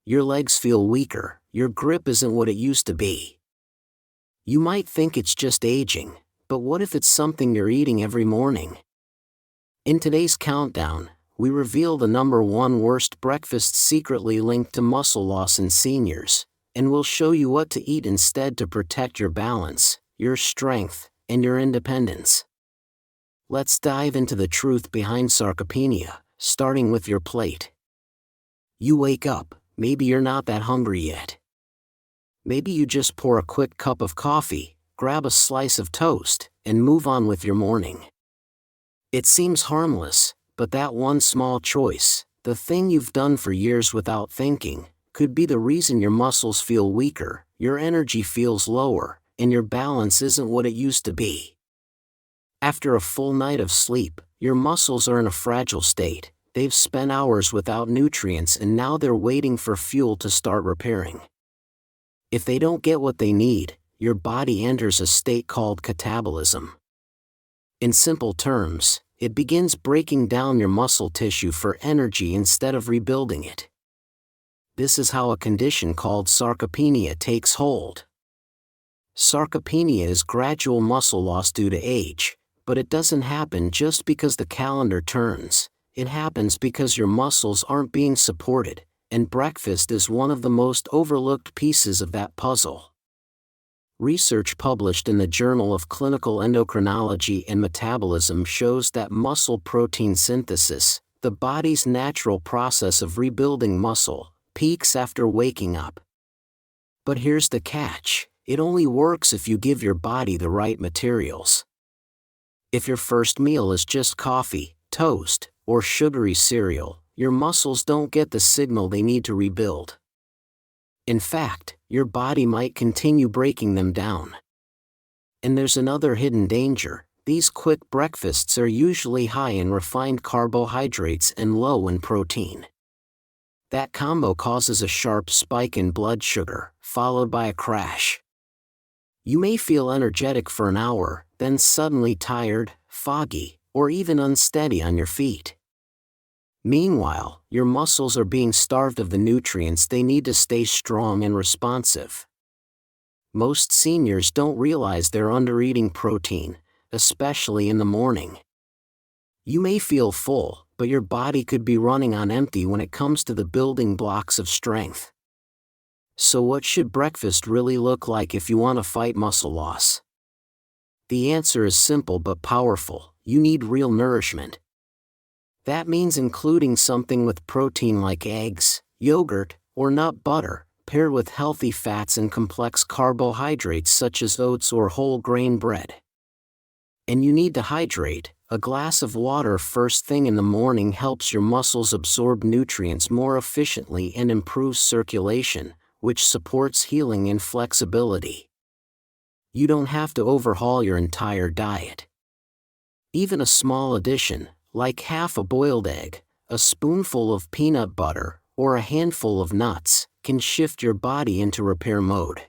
Your legs feel weaker, your grip isn't what it used to be. You might think it's just aging, but what if it's something you're eating every morning? In today's countdown, we reveal the #1 worst breakfasts secretly linked to muscle loss in seniors, and we'll show you what to eat instead to protect your balance, your strength, and your independence. Let's dive into the truth behind sarcopenia, starting with your plate. You wake up, maybe you're not that hungry yet. Maybe you just pour a quick cup of coffee, grab a slice of toast, and move on with your morning. It seems harmless, but that one small choice, the thing you've done for years without thinking, could be the reason your muscles feel weaker, your energy feels lower, and your balance isn't what it used to be. After a full night of sleep, your muscles are in a fragile state. They've spent hours without nutrients and now they're waiting for fuel to start repairing. If they don't get what they need, your body enters a state called catabolism. In simple terms, it begins breaking down your muscle tissue for energy instead of rebuilding it. This is how a condition called sarcopenia takes hold. Sarcopenia is gradual muscle loss due to age, but it doesn't happen just because the calendar turns. It happens because your muscles aren't being supported, and breakfast is one of the most overlooked pieces of that puzzle. Research published in the Journal of Clinical Endocrinology and Metabolism shows that muscle protein synthesis, the body's natural process of rebuilding muscle, peaks after waking up. But here's the catch: it only works if you give your body the right materials. If your first meal is just coffee, toast, or sugary cereal, your muscles don't get the signal they need to rebuild. In fact, your body might continue breaking them down. And there's another hidden danger: these quick breakfasts are usually high in refined carbohydrates and low in protein. That combo causes a sharp spike in blood sugar, followed by a crash. You may feel energetic for an hour, then suddenly tired, foggy, or even unsteady on your feet. Meanwhile, your muscles are being starved of the nutrients they need to stay strong and responsive. Most seniors don't realize they're undereating protein, especially in the morning. You may feel full, but your body could be running on empty when it comes to the building blocks of strength. So what should breakfast really look like if you want to fight muscle loss? The answer is simple but powerful: you need real nourishment. That means including something with protein like eggs, yogurt, or nut butter, paired with healthy fats and complex carbohydrates such as oats or whole grain bread. And you need to hydrate. A glass of water first thing in the morning helps your muscles absorb nutrients more efficiently and improves circulation, which supports healing and flexibility. You don't have to overhaul your entire diet. Even a small addition, like half a boiled egg, a spoonful of peanut butter, or a handful of nuts, can shift your body into repair mode.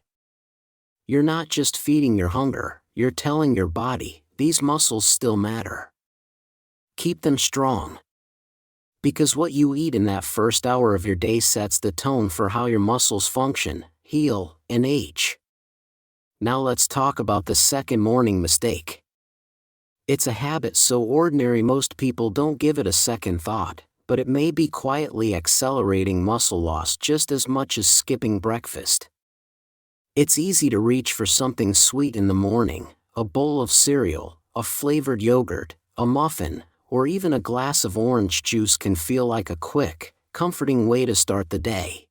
You're not just feeding your hunger, you're telling your body, these muscles still matter. Keep them strong. Because what you eat in that first hour of your day sets the tone for how your muscles function, heal, and age. Now let's talk about the second morning mistake. It's a habit so ordinary most people don't give it a second thought, but it may be quietly accelerating muscle loss just as much as skipping breakfast. It's easy to reach for something sweet in the morning: a bowl of cereal, a flavored yogurt, a muffin, or even a glass of orange juice can feel like a quick, comforting way to start the day.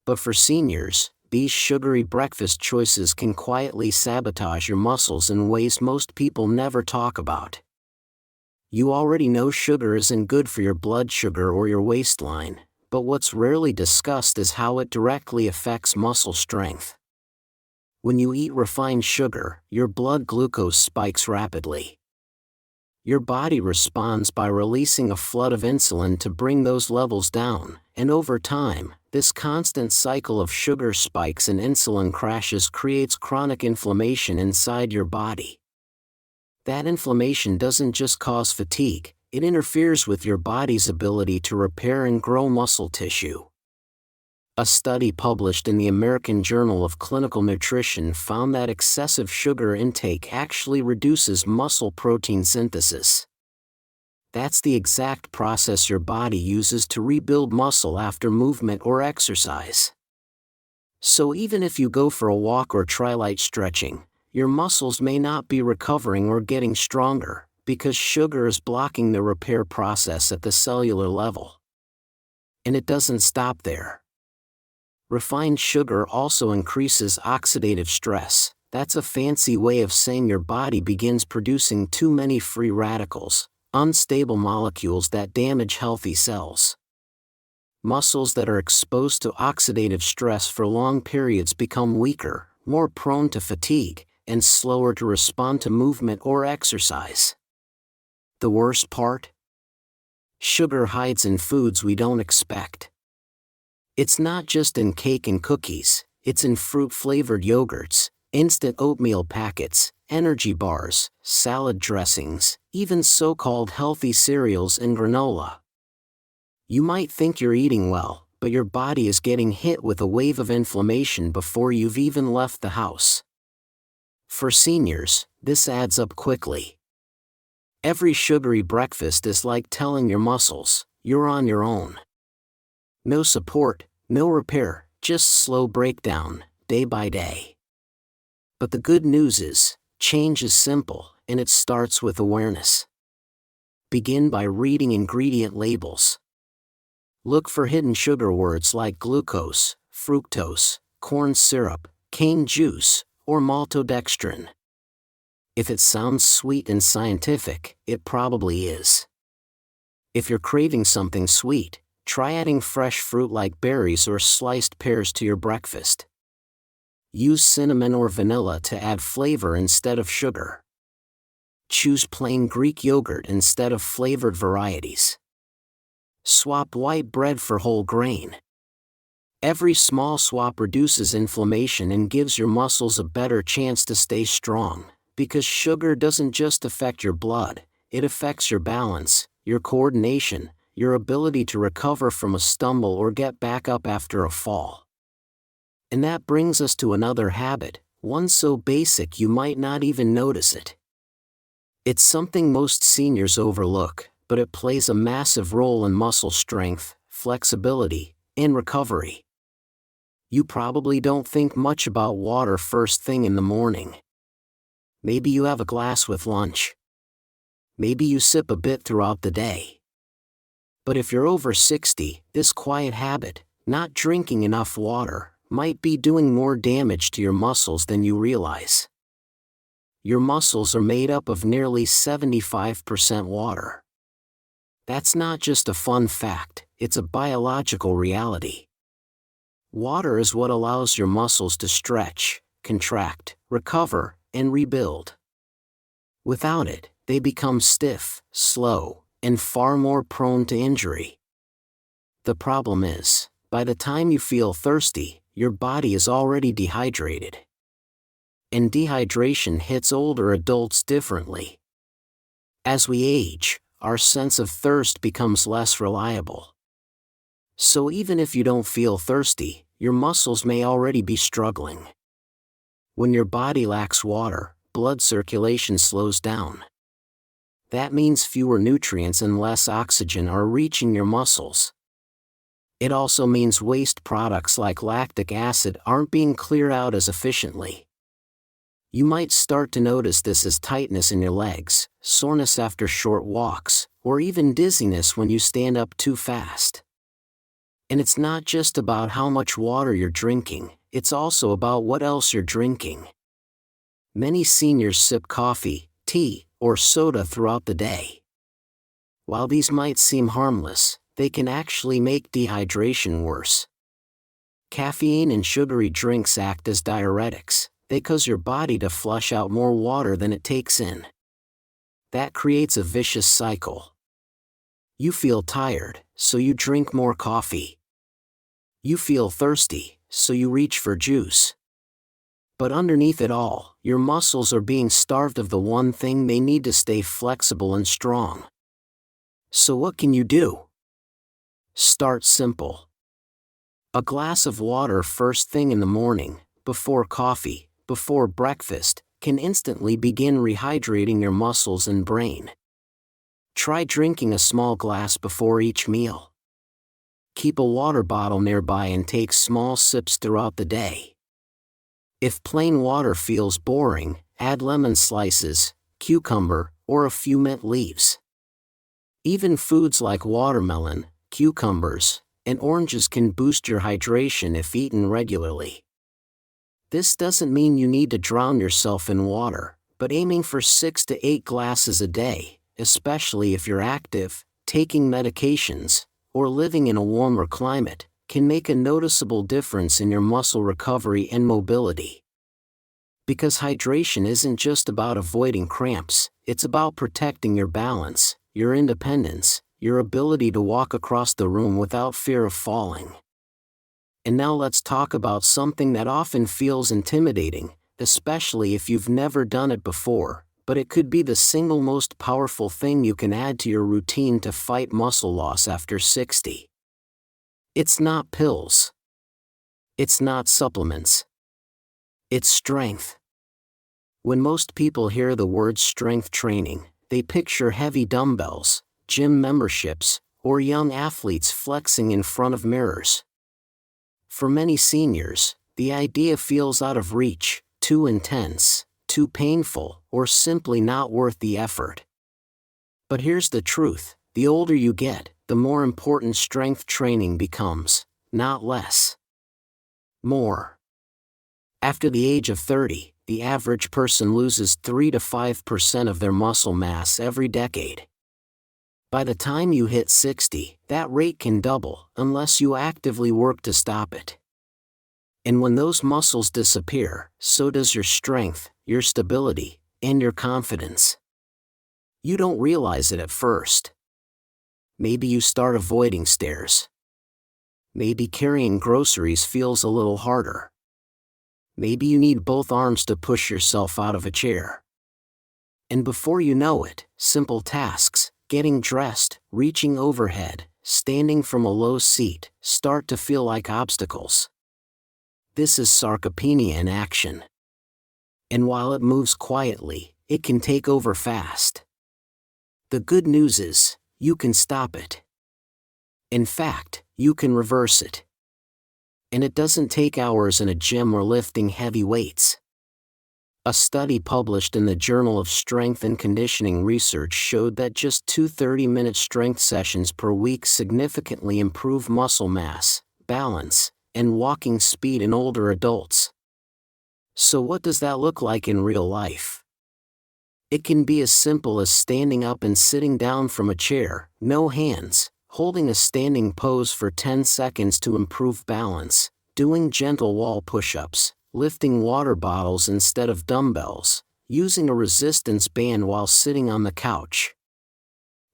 But for seniors, these sugary breakfast choices can quietly sabotage your muscles in ways most people never talk about. You already know sugar isn't good for your blood sugar or your waistline, but what's rarely discussed is how it directly affects muscle strength. When you eat refined sugar, your blood glucose spikes rapidly. Your body responds by releasing a flood of insulin to bring those levels down, and over time, this constant cycle of sugar spikes and insulin crashes creates chronic inflammation inside your body. That inflammation doesn't just cause fatigue, it interferes with your body's ability to repair and grow muscle tissue. A study published in the American Journal of Clinical Nutrition found that excessive sugar intake actually reduces muscle protein synthesis. That's the exact process your body uses to rebuild muscle after movement or exercise. So even if you go for a walk or try light stretching, your muscles may not be recovering or getting stronger, because sugar is blocking the repair process at the cellular level. And it doesn't stop there. Refined sugar also increases oxidative stress. That's a fancy way of saying your body begins producing too many free radicals, unstable molecules that damage healthy cells. Muscles that are exposed to oxidative stress for long periods become weaker, more prone to fatigue, and slower to respond to movement or exercise. The worst part? Sugar hides in foods we don't expect. It's not just in cake and cookies, it's in fruit-flavored yogurts, instant oatmeal packets, energy bars, salad dressings, even so-called healthy cereals and granola. You might think you're eating well, but your body is getting hit with a wave of inflammation before you've even left the house. For seniors, this adds up quickly. Every sugary breakfast is like telling your muscles, you're on your own. No support, no repair, just slow breakdown, day by day. But the good news is, change is simple, and it starts with awareness. Begin by reading ingredient labels. Look for hidden sugar words like glucose, fructose, corn syrup, cane juice, or maltodextrin. If it sounds sweet and scientific, it probably is. If you're craving something sweet, try adding fresh fruit like berries or sliced pears to your breakfast. Use cinnamon or vanilla to add flavor instead of sugar. Choose plain Greek yogurt instead of flavored varieties. Swap white bread for whole grain. Every small swap reduces inflammation and gives your muscles a better chance to stay strong, because sugar doesn't just affect your blood, it affects your balance, your coordination, your ability to recover from a stumble or get back up after a fall. And that brings us to another habit, one so basic you might not even notice it. It's something most seniors overlook, but it plays a massive role in muscle strength, flexibility, and recovery. You probably don't think much about water first thing in the morning. Maybe you have a glass with lunch. Maybe you sip a bit throughout the day. But if you're over 60, this quiet habit, not drinking enough water, might be doing more damage to your muscles than you realize. Your muscles are made up of nearly 75% water. That's not just a fun fact, it's a biological reality. Water is what allows your muscles to stretch, contract, recover, and rebuild. Without it, they become stiff, slow, and far more prone to injury. The problem is, by the time you feel thirsty, your body is already dehydrated. And dehydration hits older adults differently. As we age, our sense of thirst becomes less reliable. So even if you don't feel thirsty, your muscles may already be struggling. When your body lacks water, blood circulation slows down. That means fewer nutrients and less oxygen are reaching your muscles. It also means waste products like lactic acid aren't being cleared out as efficiently. You might start to notice this as tightness in your legs, soreness after short walks, or even dizziness when you stand up too fast. And it's not just about how much water you're drinking, it's also about what else you're drinking. Many seniors sip coffee, tea, or soda throughout the day. While these might seem harmless, they can actually make dehydration worse. Caffeine and sugary drinks act as diuretics. They cause your body to flush out more water than it takes in. That creates a vicious cycle. You feel tired, so you drink more coffee. You feel thirsty, so you reach for juice. But underneath it all, your muscles are being starved of the one thing they need to stay flexible and strong. So what can you do? Start simple. A glass of water first thing in the morning, before coffee, before breakfast, can instantly begin rehydrating your muscles and brain. Try drinking a small glass before each meal. Keep a water bottle nearby and take small sips throughout the day. If plain water feels boring, add lemon slices, cucumber, or a few mint leaves. Even foods like watermelon, cucumbers, and oranges can boost your hydration if eaten regularly. This doesn't mean you need to drown yourself in water, but aiming for 6 to 8 glasses a day, especially if you're active, taking medications, or living in a warmer climate, can make a noticeable difference in your muscle recovery and mobility. Because hydration isn't just about avoiding cramps, it's about protecting your balance, your independence, your ability to walk across the room without fear of falling. And now let's talk about something that often feels intimidating, especially if you've never done it before, but it could be the single most powerful thing you can add to your routine to fight muscle loss after 60. It's not pills. It's not supplements. It's strength. When most people hear the word strength training, they picture heavy dumbbells, gym memberships, or young athletes flexing in front of mirrors. For many seniors, the idea feels out of reach, too intense, too painful, or simply not worth the effort. But here's the truth: the older you get, the more important strength training becomes, not less. More. After the age of 30, the average person loses 3 to 5% of their muscle mass every decade. By the time you hit 60, that rate can double, unless you actively work to stop it. And when those muscles disappear, so does your strength, your stability, and your confidence. You don't realize it at first. Maybe you start avoiding stairs. Maybe carrying groceries feels a little harder. Maybe you need both arms to push yourself out of a chair. And before you know it, simple tasks, getting dressed, reaching overhead, standing from a low seat, start to feel like obstacles. This is sarcopenia in action. And while it moves quietly, it can take over fast. The good news is, you can stop it. In fact, you can reverse it. And it doesn't take hours in a gym or lifting heavy weights. A study published in the Journal of Strength and Conditioning Research showed that just 2 30-minute strength sessions per week significantly improve muscle mass, balance, and walking speed in older adults. So what does that look like in real life? It can be as simple as standing up and sitting down from a chair, no hands, holding a standing pose for 10 seconds to improve balance, doing gentle wall push-ups, lifting water bottles instead of dumbbells, using a resistance band while sitting on the couch.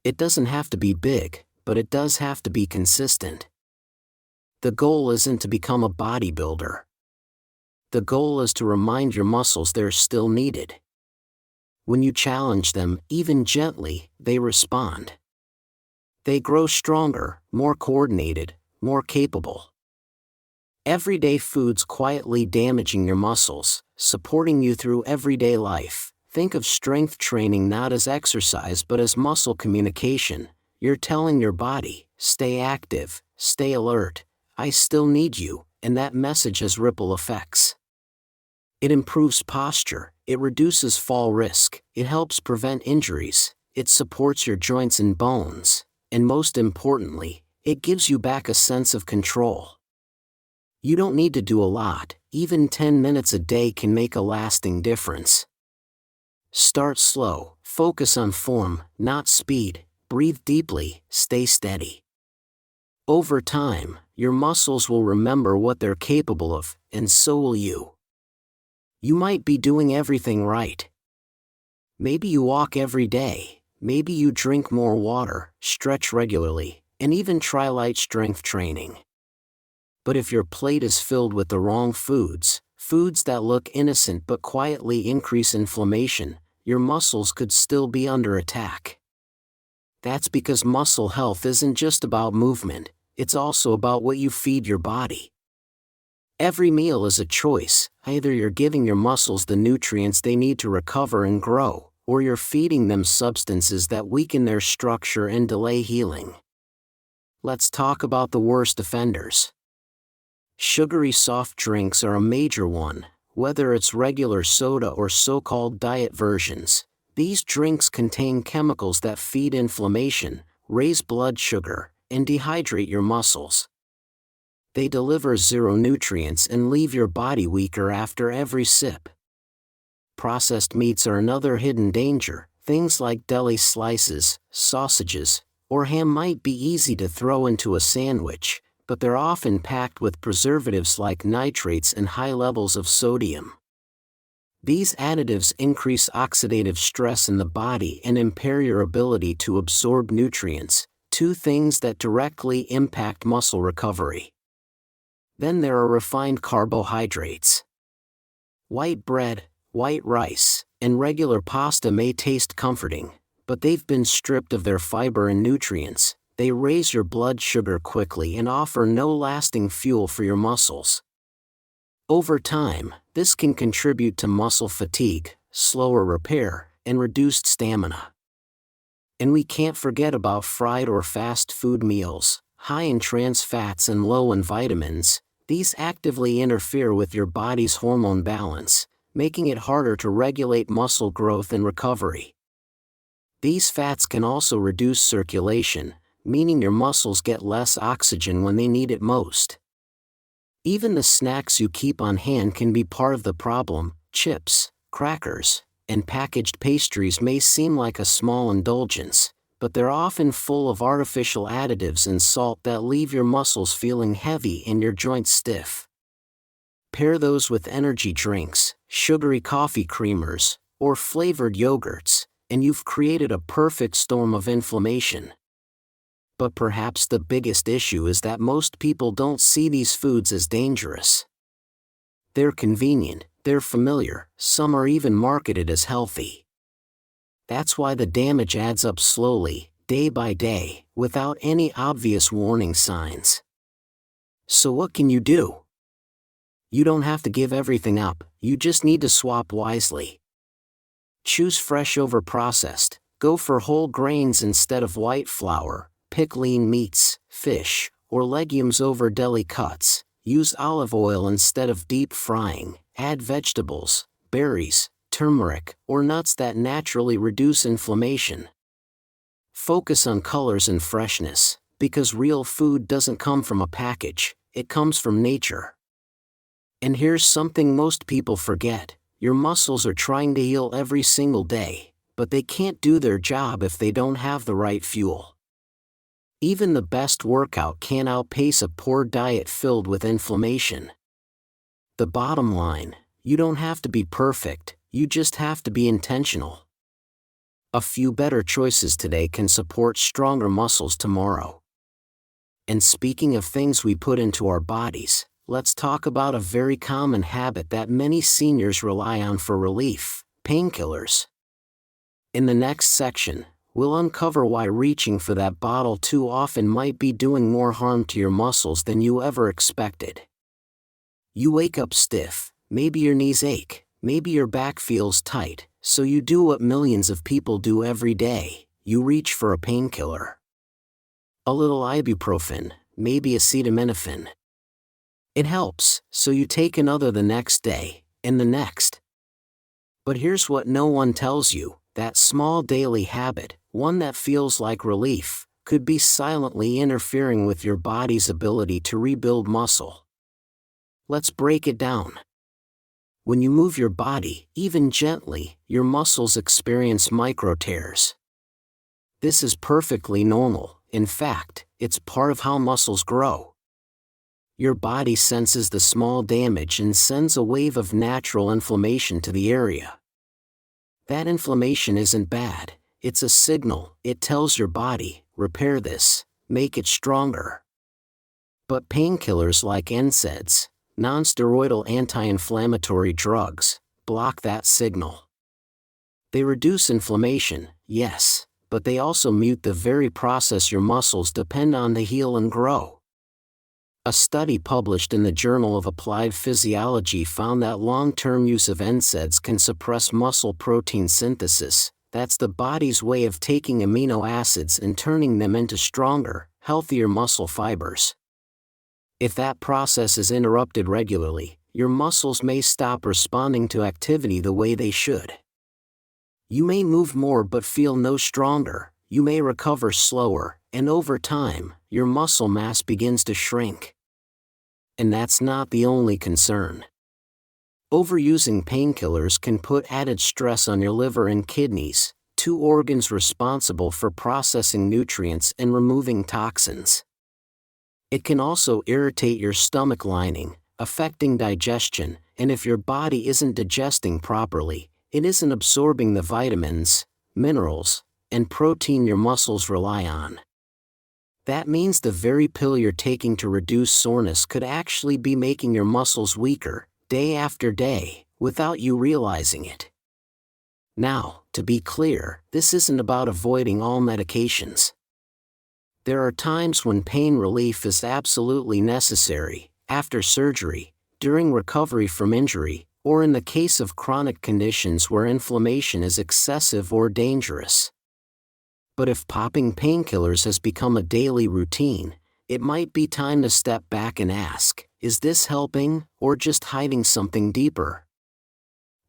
It doesn't have to be big, but it does have to be consistent. The goal isn't to become a bodybuilder. The goal is to remind your muscles they're still needed. When you challenge them, even gently, they respond. They grow stronger, more coordinated, more capable. Everyday foods quietly damaging your muscles, supporting you through everyday life. Think of strength training not as exercise but as muscle communication. You're telling your body, stay active, stay alert, I still need you, and that message has ripple effects. It improves posture, it reduces fall risk, it helps prevent injuries, it supports your joints and bones, and most importantly, it gives you back a sense of control. You don't need to do a lot, even 10 minutes a day can make a lasting difference. Start slow, focus on form, not speed, breathe deeply, stay steady. Over time, your muscles will remember what they're capable of, and so will you. You might be doing everything right. Maybe you walk every day, maybe you drink more water, stretch regularly, and even try light strength training. But if your plate is filled with the wrong foods, foods that look innocent but quietly increase inflammation, your muscles could still be under attack. That's because muscle health isn't just about movement, it's also about what you feed your body. Every meal is a choice. Either you're giving your muscles the nutrients they need to recover and grow, or you're feeding them substances that weaken their structure and delay healing. Let's talk about the worst offenders. Sugary soft drinks are a major one, whether it's regular soda or so-called diet versions. These drinks contain chemicals that feed inflammation, raise blood sugar, and dehydrate your muscles. They deliver zero nutrients and leave your body weaker after every sip. Processed meats are another hidden danger. Things like deli slices, sausages, or ham might be easy to throw into a sandwich, but they're often packed with preservatives like nitrates and high levels of sodium. These additives increase oxidative stress in the body and impair your ability to absorb nutrients, two things that directly impact muscle recovery. Then there are refined carbohydrates. White bread, white rice, and regular pasta may taste comforting, but they've been stripped of their fiber and nutrients. They raise your blood sugar quickly and offer no lasting fuel for your muscles. Over time, this can contribute to muscle fatigue, slower repair, and reduced stamina. And we can't forget about fried or fast food meals, high in trans fats and low in vitamins. These actively interfere with your body's hormone balance, making it harder to regulate muscle growth and recovery. These fats can also reduce circulation, meaning your muscles get less oxygen when they need it most. Even the snacks you keep on hand can be part of the problem. Chips, crackers, and packaged pastries may seem like a small indulgence, but they're often full of artificial additives and salt that leave your muscles feeling heavy and your joints stiff. Pair those with energy drinks, sugary coffee creamers, or flavored yogurts, and you've created a perfect storm of inflammation. But perhaps the biggest issue is that most people don't see these foods as dangerous. They're convenient, they're familiar, some are even marketed as healthy. That's why the damage adds up slowly, day by day, without any obvious warning signs. So what can you do? You don't have to give everything up, you just need to swap wisely. Choose fresh over processed, go for whole grains instead of white flour, pick lean meats, fish, or legumes over deli cuts, use olive oil instead of deep frying, add vegetables, berries, turmeric, or nuts that naturally reduce inflammation. Focus on colors and freshness, because real food doesn't come from a package, it comes from nature. And here's something most people forget: your muscles are trying to heal every single day, but they can't do their job if they don't have the right fuel. Even the best workout can't outpace a poor diet filled with inflammation. The bottom line: you don't have to be perfect, you just have to be intentional. A few better choices today can support stronger muscles tomorrow. And speaking of things we put into our bodies, let's talk about a very common habit that many seniors rely on for relief: painkillers. In the next section, we'll uncover why reaching for that bottle too often might be doing more harm to your muscles than you ever expected. You wake up stiff, maybe your knees ache, maybe your back feels tight, so you do what millions of people do every day: you reach for a painkiller. A little ibuprofen, maybe acetaminophen. It helps, so you take another the next day, and the next. But here's what no one tells you: that small daily habit, one that feels like relief, could be silently interfering with your body's ability to rebuild muscle. Let's break it down. When you move your body, even gently, your muscles experience micro tears. This is perfectly normal. In fact, it's part of how muscles grow. Your body senses the small damage and sends a wave of natural inflammation to the area. That inflammation isn't bad, it's a signal. It tells your body, repair this, make it stronger. But painkillers like NSAIDs, non-steroidal anti-inflammatory drugs, block that signal. They reduce inflammation, yes, but they also mute the very process your muscles depend on to heal and grow. A study published in the Journal of Applied Physiology found that long-term use of NSAIDs can suppress muscle protein synthesis. That's the body's way of taking amino acids and turning them into stronger, healthier muscle fibers. If that process is interrupted regularly, your muscles may stop responding to activity the way they should. You may move more but feel no stronger, you may recover slower, and over time, your muscle mass begins to shrink. And that's not the only concern. Overusing painkillers can put added stress on your liver and kidneys, two organs responsible for processing nutrients and removing toxins. It can also irritate your stomach lining, affecting digestion, and if your body isn't digesting properly, it isn't absorbing the vitamins, minerals, and protein your muscles rely on. That means the very pill you're taking to reduce soreness could actually be making your muscles weaker, day after day, without you realizing it. Now, to be clear, this isn't about avoiding all medications. There are times when pain relief is absolutely necessary, after surgery, during recovery from injury, or in the case of chronic conditions where inflammation is excessive or dangerous. But if popping painkillers has become a daily routine, it might be time to step back and ask, is this helping, or just hiding something deeper?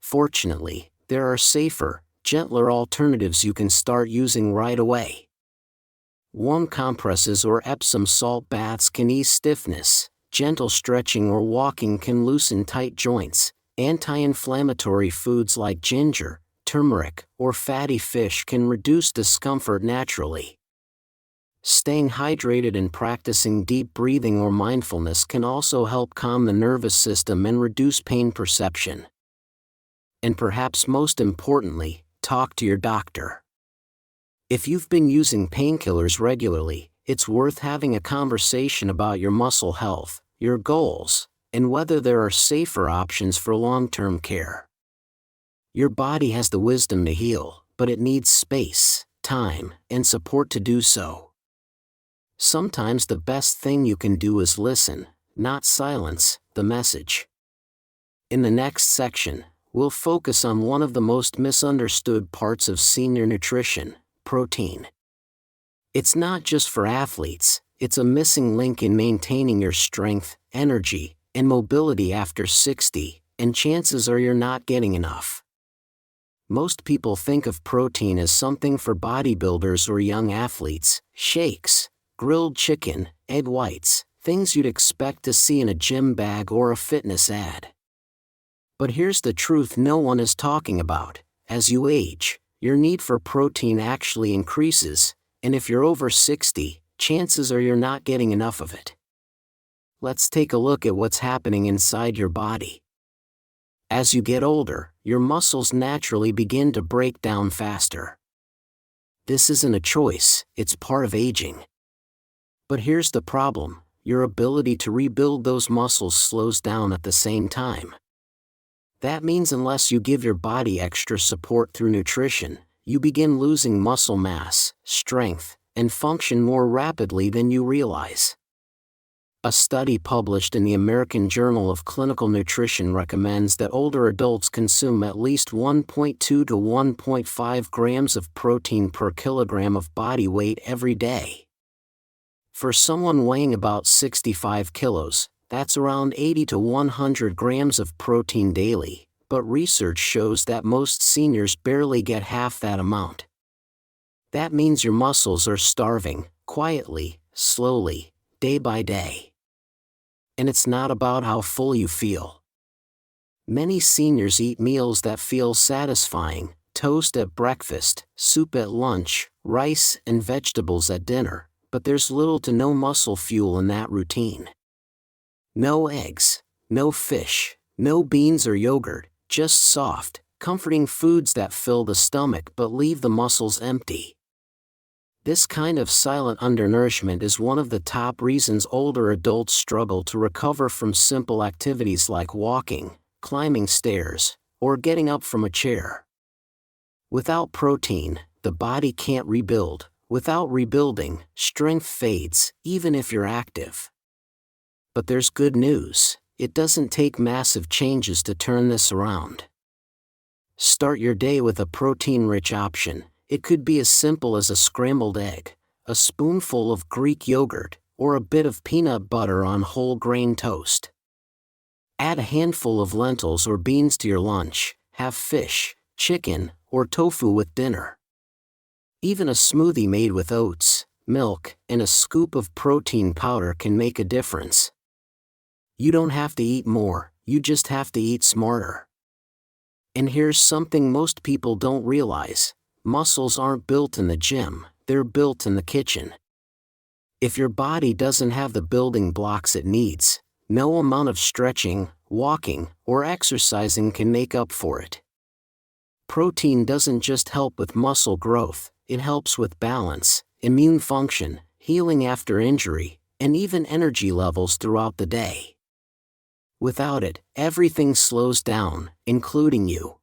Fortunately, there are safer, gentler alternatives you can start using right away. Warm compresses or Epsom salt baths can ease stiffness, gentle stretching or walking can loosen tight joints, anti-inflammatory foods like ginger, turmeric, or fatty fish can reduce discomfort naturally. Staying hydrated and practicing deep breathing or mindfulness can also help calm the nervous system and reduce pain perception. And perhaps most importantly, talk to your doctor. If you've been using painkillers regularly, it's worth having a conversation about your muscle health, your goals, and whether there are safer options for long-term care. Your body has the wisdom to heal, but it needs space, time, and support to do so. Sometimes the best thing you can do is listen, not silence, the message. In the next section, we'll focus on one of the most misunderstood parts of senior nutrition, protein. It's not just for athletes, it's a missing link in maintaining your strength, energy, and mobility after 60, and chances are you're not getting enough. Most people think of protein as something for bodybuilders or young athletes: shakes, grilled chicken, egg whites, things you'd expect to see in a gym bag or a fitness ad. But here's the truth no one is talking about: as you age, your need for protein actually increases, and if you're over 60, chances are you're not getting enough of it. Let's take a look at what's happening inside your body. As you get older, your muscles naturally begin to break down faster. This isn't a choice, it's part of aging. But here's the problem: your ability to rebuild those muscles slows down at the same time. That means unless you give your body extra support through nutrition, you begin losing muscle mass, strength, and function more rapidly than you realize. A study published in the American Journal of Clinical Nutrition recommends that older adults consume at least 1.2 to 1.5 grams of protein per kilogram of body weight every day. For someone weighing about 65 kilos, that's around 80 to 100 grams of protein daily, but research shows that most seniors barely get half that amount. That means your muscles are starving, quietly, slowly, day by day. And it's not about how full you feel. Many seniors eat meals that feel satisfying: toast at breakfast, soup at lunch, rice and vegetables at dinner, but there's little to no muscle fuel in that routine. No eggs, no fish, no beans or yogurt, just soft, comforting foods that fill the stomach but leave the muscles empty. This kind of silent undernourishment is one of the top reasons older adults struggle to recover from simple activities like walking, climbing stairs, or getting up from a chair. Without protein, the body can't rebuild. Without rebuilding, strength fades, even if you're active. But there's good news. It doesn't take massive changes to turn this around. Start your day with a protein-rich option. It could be as simple as a scrambled egg, a spoonful of Greek yogurt, or a bit of peanut butter on whole grain toast. Add a handful of lentils or beans to your lunch. Have fish, chicken, or tofu with dinner. Even a smoothie made with oats, milk, and a scoop of protein powder can make a difference. You don't have to eat more, you just have to eat smarter. And here's something most people don't realize: muscles aren't built in the gym, they're built in the kitchen. If your body doesn't have the building blocks it needs, no amount of stretching, walking, or exercising can make up for it. Protein doesn't just help with muscle growth, it helps with balance, immune function, healing after injury, and even energy levels throughout the day. Without it, everything slows down, including you.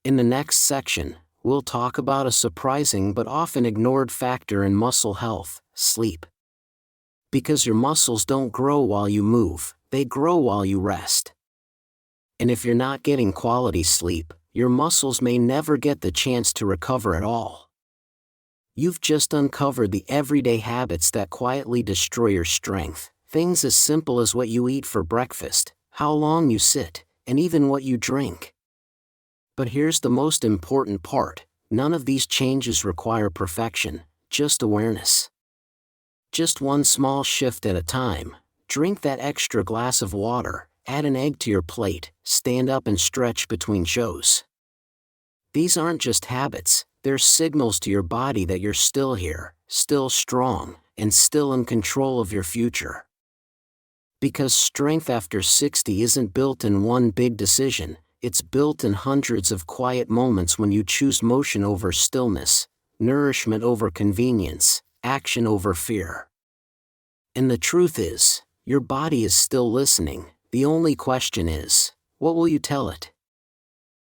In the next section, we'll talk about a surprising but often ignored factor in muscle health: sleep. Because your muscles don't grow while you move, they grow while you rest. And if you're not getting quality sleep, your muscles may never get the chance to recover at all. You've just uncovered the everyday habits that quietly destroy your strength. Things as simple as what you eat for breakfast, how long you sit, and even what you drink. But here's the most important part: none of these changes require perfection, just awareness. Just one small shift at a time. Drink that extra glass of water, add an egg to your plate, stand up and stretch between shows. These aren't just habits, they're signals to your body that you're still here, still strong, and still in control of your future. Because strength after 60 isn't built in one big decision, it's built in hundreds of quiet moments when you choose motion over stillness, nourishment over convenience, action over fear. And the truth is, your body is still listening. The only question is, what will you tell it?